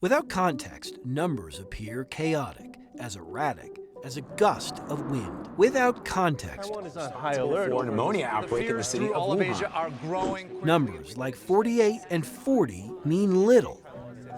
Without context, numbers appear chaotic, as erratic as a gust of wind. Without context, Taiwan is on high alert for a pneumonia outbreak in the city of Wuhan. Are growing. numbers like 48 and 40 mean little.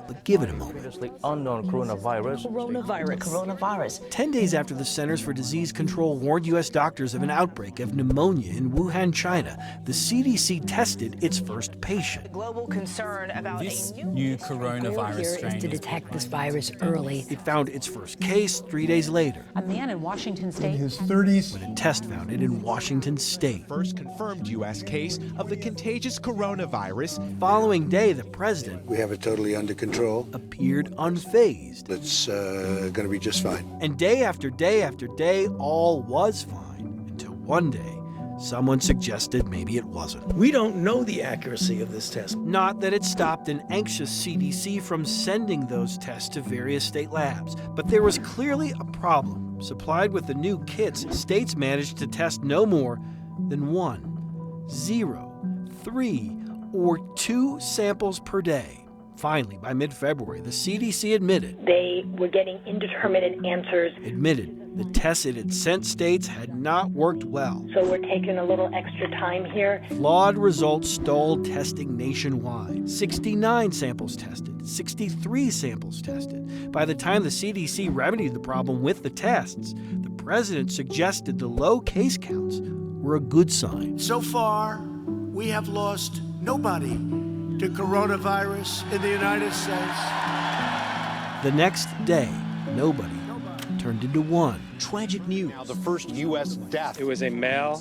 But give it a moment. Previously unknown Coronavirus. 10 days after the Centers for Disease Control warned U.S. doctors of an outbreak of pneumonia in Wuhan, China, the CDC tested its first patient. Global concern about This a new coronavirus Here strain is to detect this virus early. It found its first case 3 days later. A man in Washington State. his 30s. When a test found it in Washington State. First confirmed U.S. case of the contagious coronavirus. Following day, the president We have it totally under control. appeared unfazed. It's going to be just fine. And day after day after day, all was fine. Until one day, someone suggested maybe it wasn't. We don't know the accuracy of this test. Not that it stopped an anxious CDC from sending those tests to various state labs, but there was clearly a problem. Supplied with the new kits, states managed to test no more than 1, 0, 3, or 2 samples per day. Finally, by mid-February, the CDC admitted They were getting indeterminate answers. the tests it had sent states had not worked well. So we're taking a little extra time here. Flawed results stalled testing nationwide. 69 samples tested, 63 samples tested. By the time the CDC remedied the problem with the tests, the president suggested the low case counts were a good sign. So far, we have lost nobody to coronavirus in the United States. The next day, nobody turned into one. Tragic news. Now the first U.S. death. It was a male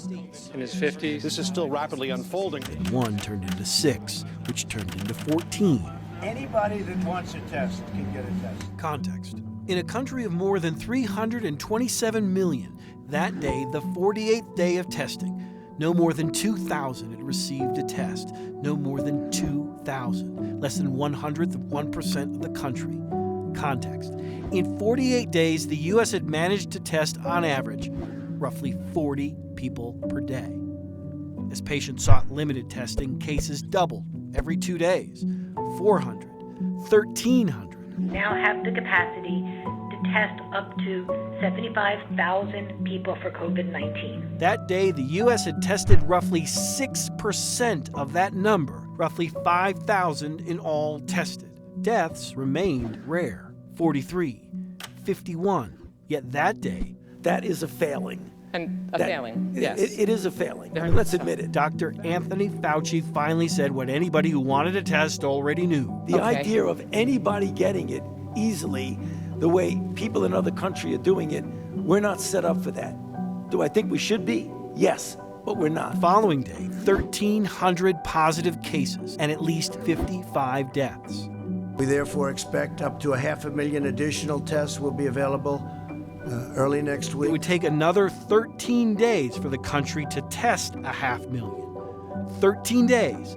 in his 50s. This is still rapidly unfolding. And one turned into 6, which turned into 14. Anybody that wants a test can get a test. Context. In a country of more than 327 million, that day, the 48th day of testing, no more than 2,000 had received a test. No more than 2,000. Less than 1/100% of the country. Context. In 48 days, the U.S. had managed to test, on average, roughly 40 people per day. As patients sought limited testing, cases doubled every 2 days. 400, 1,300. Now have the capacity to test up to 75,000 people for COVID-19. That day, the U.S. had tested roughly 6% of that number, roughly 5,000 in all tested. Deaths remained rare, 43, 51. Yet that day, That is a failing. And a failing, yes. It is a failing. I mean, let's admit it. Dr. Anthony Fauci finally said what anybody who wanted a test already knew. The idea of anybody getting it easily, the way people in other countries are doing it, we're not set up for that. Do I think we should be? Yes, but we're not. Following day, 1,300 positive cases and at least 55 deaths. We therefore expect up to 500,000 additional tests will be available early next It week. would take another 13 days for the country to test 500,000. 13 days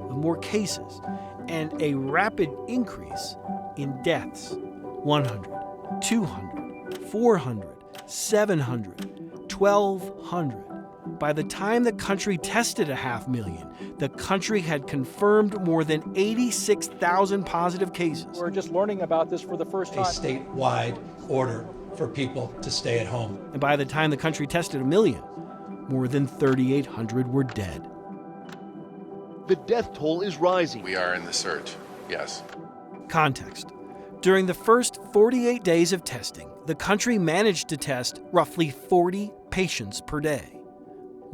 of more cases and a rapid increase in deaths. 100, 200, 400, 700, 1,200. By the time the country tested 500,000, the country had confirmed more than 86,000 positive cases. We're just learning about this for the first time. A statewide order for people to stay at home. And by the time the country tested 1 million, more than 3,800 were dead. The death toll is rising. We are in the surge, yes. Context. During the first 48 days of testing, the country managed to test roughly 40 patients per day.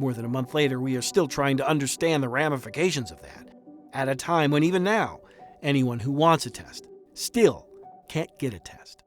More than a month later, we are still trying to understand the ramifications of that, at a time when even now, anyone who wants a test still can't get a test.